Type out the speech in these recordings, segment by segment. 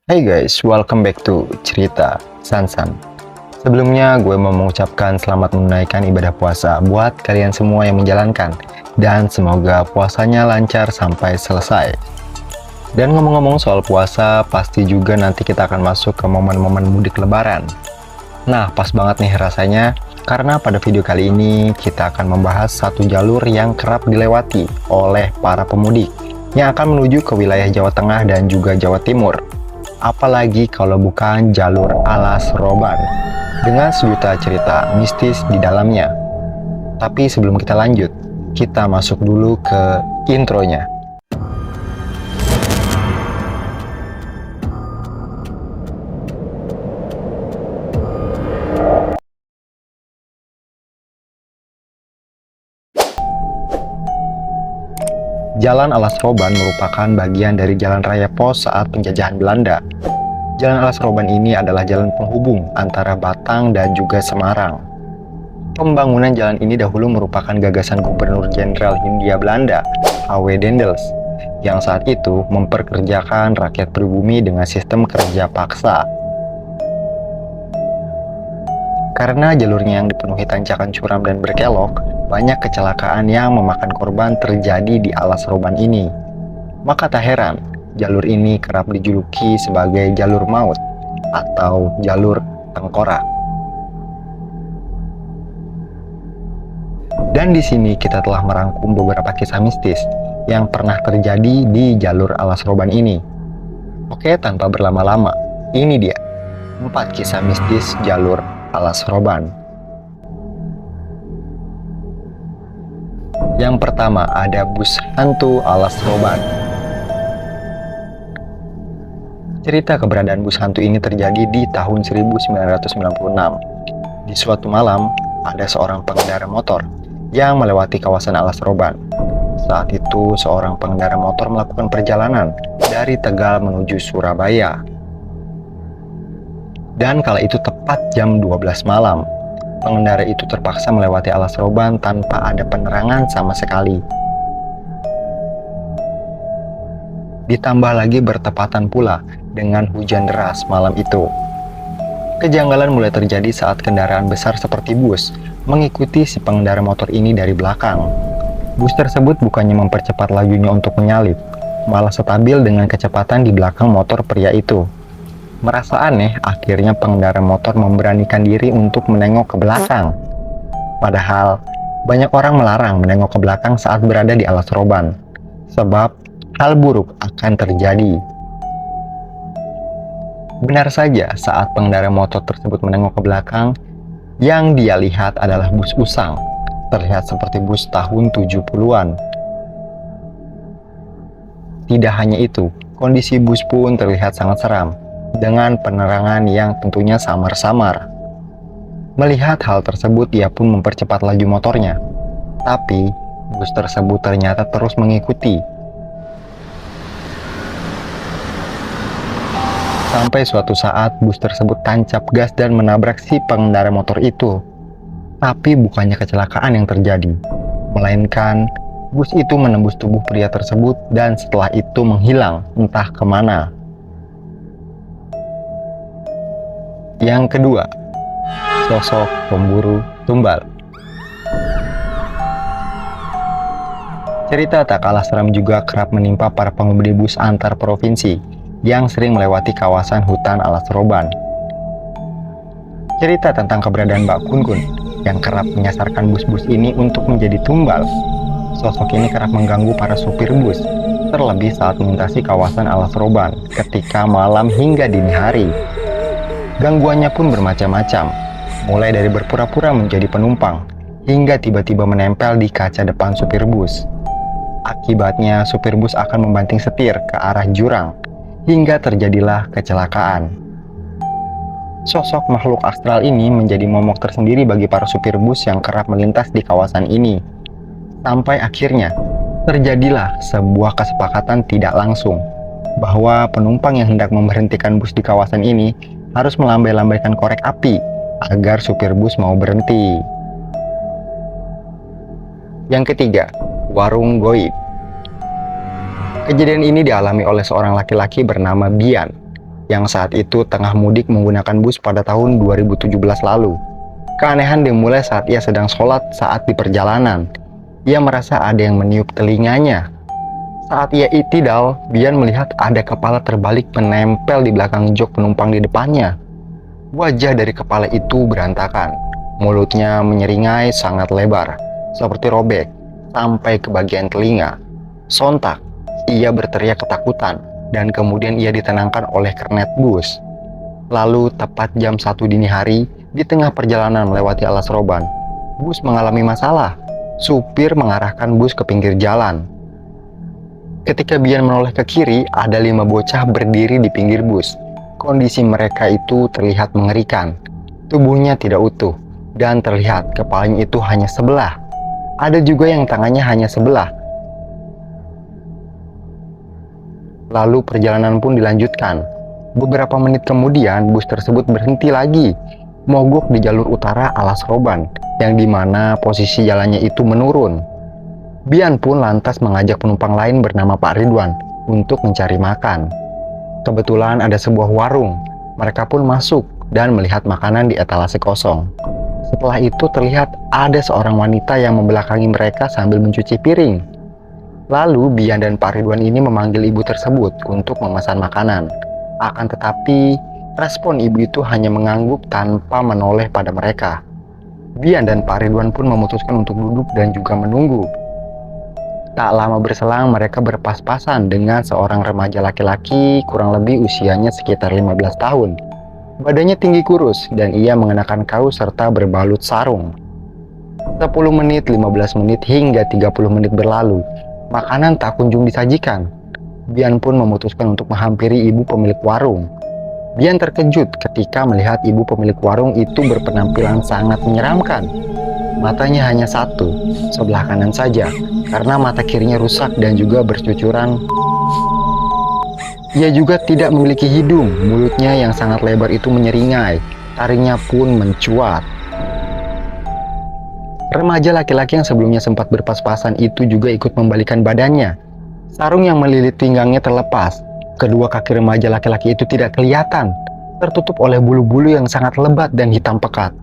Hey guys, welcome back to Cerita Sansan. Sebelumnya gue mau mengucapkan selamat menunaikan ibadah puasa buat kalian semua yang menjalankan, dan semoga puasanya lancar sampai selesai. Dan ngomong-ngomong soal puasa, pasti juga nanti kita akan masuk ke momen-momen mudik lebaran. Nah, pas banget nih rasanya, karena pada video kali ini kita akan membahas satu jalur yang kerap dilewati oleh para pemudik yang akan menuju ke wilayah Jawa Tengah dan juga Jawa Timur. Apalagi kalau bukan jalur Alas Roban dengan sejuta cerita mistis di dalamnya. Tapi sebelum kita lanjut, kita masuk dulu ke intronya. Jalan Alas Roban merupakan bagian dari Jalan Raya Pos saat penjajahan Belanda. Jalan Alas Roban ini adalah jalan penghubung antara Batang dan juga Semarang. Pembangunan jalan ini dahulu merupakan gagasan Gubernur Jenderal Hindia Belanda, H.W. Dendels, yang saat itu memperkerjakan rakyat pribumi dengan sistem kerja paksa. Karena jalurnya yang dipenuhi tanjakan curam dan berkelok, banyak kecelakaan yang memakan korban terjadi di Alas Roban ini. Maka tak heran, jalur ini kerap dijuluki sebagai jalur maut atau jalur tengkorak. Dan di sini kita telah merangkum beberapa kisah mistis yang pernah terjadi di jalur Alas Roban ini. Oke, tanpa berlama-lama, ini dia 4 kisah mistis jalur Alas Roban. Yang pertama, ada bus hantu Alas Roban. Cerita keberadaan bus hantu ini terjadi di tahun 1996. Di suatu malam, ada seorang pengendara motor yang melewati kawasan Alas Roban. Saat itu, seorang pengendara motor melakukan perjalanan dari Tegal menuju Surabaya. Dan kala itu tepat jam 12 malam. Pengendara itu terpaksa melewati Alas Roban tanpa ada penerangan sama sekali. Ditambah lagi bertepatan pula dengan hujan deras malam itu. Kejanggalan mulai terjadi saat kendaraan besar seperti bus mengikuti si pengendara motor ini dari belakang. Bus tersebut bukannya mempercepat lajunya untuk menyalip, malah stabil dengan kecepatan di belakang motor pria itu. Merasa aneh, akhirnya pengendara motor memberanikan diri untuk menengok ke belakang. Padahal, banyak orang melarang menengok ke belakang saat berada di Alas Roban, sebab hal buruk akan terjadi. Benar saja, saat pengendara motor tersebut menengok ke belakang, yang dia lihat adalah bus usang, terlihat seperti bus tahun 70-an. Tidak hanya itu, kondisi bus pun terlihat sangat seram, dengan penerangan yang tentunya samar-samar. Melihat hal tersebut, ia pun mempercepat laju motornya. Tapi, bus tersebut ternyata terus mengikuti. Sampai suatu saat, bus tersebut tancap gas dan menabrak si pengendara motor itu. Tapi bukannya kecelakaan yang terjadi, melainkan bus itu menembus tubuh pria tersebut dan setelah itu menghilang entah kemana. Yang kedua, sosok pemburu tumbal. Cerita tak kalah seram juga kerap menimpa para pengemudi bus antar provinsi yang sering melewati kawasan hutan Alas Roban. Cerita tentang keberadaan Mbak Kun-kun yang kerap menyasarkan bus-bus ini untuk menjadi tumbal. Sosok ini kerap mengganggu para supir bus, terlebih saat melintasi kawasan Alas Roban ketika malam hingga dini hari. Gangguannya pun bermacam-macam, mulai dari berpura-pura menjadi penumpang, hingga tiba-tiba menempel di kaca depan supir bus. Akibatnya, supir bus akan membanting setir ke arah jurang, hingga terjadilah kecelakaan. Sosok makhluk astral ini menjadi momok tersendiri bagi para supir bus yang kerap melintas di kawasan ini. Sampai akhirnya, terjadilah sebuah kesepakatan tidak langsung, bahwa penumpang yang hendak memberhentikan bus di kawasan ini harus melambai-lambaikan korek api agar supir bus mau berhenti. Yang ketiga, warung goib. Kejadian ini dialami oleh seorang laki-laki bernama Bian. yang saat itu tengah mudik menggunakan bus pada tahun 2017 lalu. Keanehan dimulai saat ia sedang sholat saat di perjalanan. Ia merasa ada yang meniup telinganya. Saat ia i'tidal, Bian melihat ada kepala terbalik menempel di belakang jok penumpang di depannya. Wajah dari kepala itu berantakan. Mulutnya menyeringai sangat lebar, seperti robek, sampai ke bagian telinga. Sontak, ia berteriak ketakutan, dan kemudian ia ditenangkan oleh kernet bus. Lalu, tepat jam 1 dini hari, di tengah perjalanan melewati Alas Roban, bus mengalami masalah. Supir mengarahkan bus ke pinggir jalan. Ketika Bian menoleh ke kiri, ada 5 bocah berdiri di pinggir bus. Kondisi mereka itu terlihat mengerikan. Tubuhnya tidak utuh, dan terlihat kepalanya itu hanya sebelah. Ada juga yang tangannya hanya sebelah. Lalu perjalanan pun dilanjutkan. Beberapa menit kemudian, bus tersebut berhenti lagi, mogok di jalur utara Alas Roban, yang dimana posisi jalannya itu menurun. Bian pun lantas mengajak penumpang lain bernama Pak Ridwan untuk mencari makan. Kebetulan ada sebuah warung. Mereka pun masuk dan melihat makanan di etalase kosong. Setelah itu terlihat ada seorang wanita yang membelakangi mereka sambil mencuci piring. Lalu Bian dan Pak Ridwan ini memanggil ibu tersebut untuk memesan makanan. Akan tetapi respon ibu itu hanya mengangguk tanpa menoleh pada mereka. Bian dan Pak Ridwan pun memutuskan untuk duduk dan juga menunggu. Tak lama berselang mereka berpas-pasan dengan seorang remaja laki-laki kurang lebih usianya sekitar 15 tahun. Badannya tinggi kurus dan ia mengenakan kaos serta berbalut sarung. 10 menit, 15 menit hingga 30 menit berlalu. Makanan tak kunjung disajikan. Bian pun memutuskan untuk menghampiri ibu pemilik warung. Bian terkejut ketika melihat ibu pemilik warung itu berpenampilan sangat menyeramkan. Matanya hanya satu, sebelah kanan saja, karena mata kirinya rusak dan juga bercucuran. Ia juga tidak memiliki hidung, mulutnya yang sangat lebar itu menyeringai, taringnya pun mencuat. Remaja laki-laki yang sebelumnya sempat berpas-pasan itu juga ikut membalikan badannya. Sarung yang melilit pinggangnya terlepas. Kedua kaki remaja laki-laki itu tidak kelihatan, tertutup oleh bulu-bulu yang sangat lebat dan hitam pekat.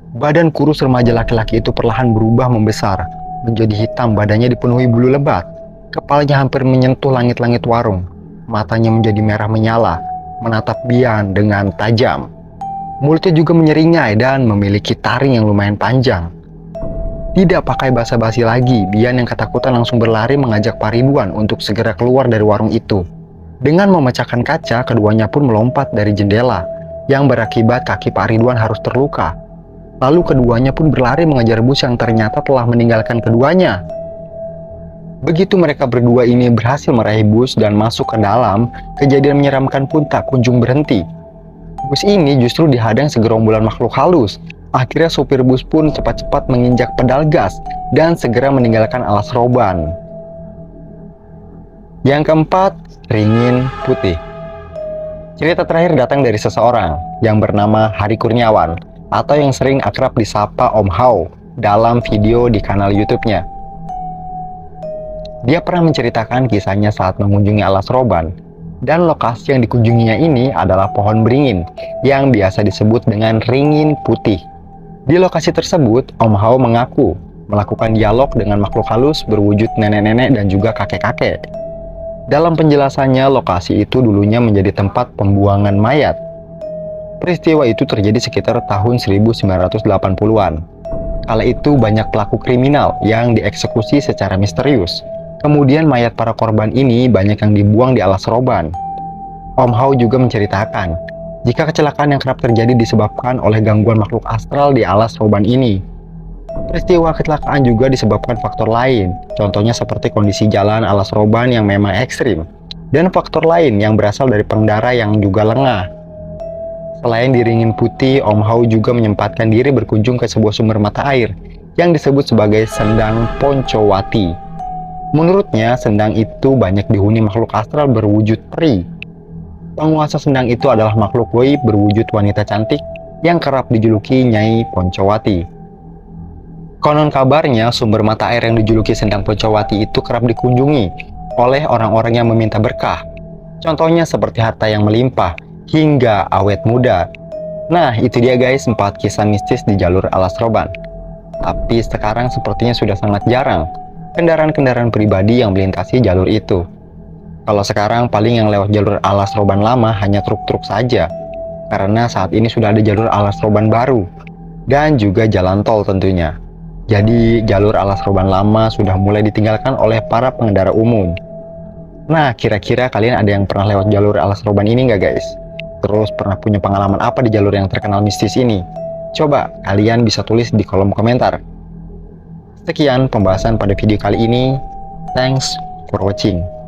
Badan kurus remaja laki-laki itu perlahan berubah membesar, menjadi hitam, badannya dipenuhi bulu lebat. Kepalanya hampir menyentuh langit-langit warung. Matanya menjadi merah menyala, menatap Bian dengan tajam. Mulutnya juga menyeringai dan memiliki taring yang lumayan panjang. Tidak pakai basa-basi lagi, Bian yang ketakutan langsung berlari mengajak Pak Ridwan untuk segera keluar dari warung itu. Dengan memecahkan kaca, keduanya pun melompat dari jendela, yang berakibat kaki Pak Ridwan harus terluka. Lalu keduanya pun berlari mengejar bus yang ternyata telah meninggalkan keduanya. Begitu mereka berdua ini berhasil meraih bus dan masuk ke dalam, kejadian menyeramkan pun tak kunjung berhenti. Bus ini justru dihadang segerombolan makhluk halus. Akhirnya sopir bus pun cepat-cepat menginjak pedal gas dan segera meninggalkan Alas Roban. Yang keempat, Ringin Putih. Cerita terakhir datang dari seseorang yang bernama Hari Kurniawan, atau yang sering akrab disapa Om Hao dalam video di kanal YouTube-nya. Dia pernah menceritakan kisahnya saat mengunjungi Alas Roban, dan lokasi yang dikunjunginya ini adalah pohon beringin yang biasa disebut dengan ringin putih. Di lokasi tersebut, Om Hao mengaku melakukan dialog dengan makhluk halus berwujud nenek-nenek dan juga kakek-kakek. Dalam penjelasannya, lokasi itu dulunya menjadi tempat pembuangan mayat. Peristiwa itu terjadi sekitar tahun 1980-an. Kala itu banyak pelaku kriminal yang dieksekusi secara misterius. Kemudian mayat para korban ini banyak yang dibuang di Alas Roban. Om Hao juga menceritakan, jika kecelakaan yang kerap terjadi disebabkan oleh gangguan makhluk astral di Alas Roban ini. Peristiwa kecelakaan juga disebabkan faktor lain, contohnya seperti kondisi jalan Alas Roban yang memang ekstrim, dan faktor lain yang berasal dari pengendara yang juga lengah. Selain di Ringin Putih, Om Hao juga menyempatkan diri berkunjung ke sebuah sumber mata air yang disebut sebagai Sendang Poncowati. Menurutnya, sendang itu banyak dihuni makhluk astral berwujud peri. Penguasa sendang itu adalah makhluk gaib berwujud wanita cantik yang kerap dijuluki Nyai Poncowati. Konon kabarnya, sumber mata air yang dijuluki Sendang Poncowati itu kerap dikunjungi oleh orang-orang yang meminta berkah. Contohnya seperti harta yang melimpah, hingga awet muda. Nah, itu dia guys 4 kisah mistis di jalur Alas Roban. Tapi sekarang sepertinya sudah sangat jarang kendaraan-kendaraan pribadi yang melintasi jalur itu. Kalau sekarang paling yang lewat jalur Alas Roban lama hanya truk-truk saja. Karena saat ini sudah ada jalur Alas Roban baru. Dan juga jalan tol tentunya. Jadi jalur Alas Roban lama sudah mulai ditinggalkan oleh para pengendara umum. Nah, kira-kira kalian ada yang pernah lewat jalur Alas Roban ini nggak guys? Terus pernah punya pengalaman apa di jalur yang terkenal mistis ini? Coba kalian bisa tulis di kolom komentar. Sekian pembahasan pada video kali ini. Thanks for watching.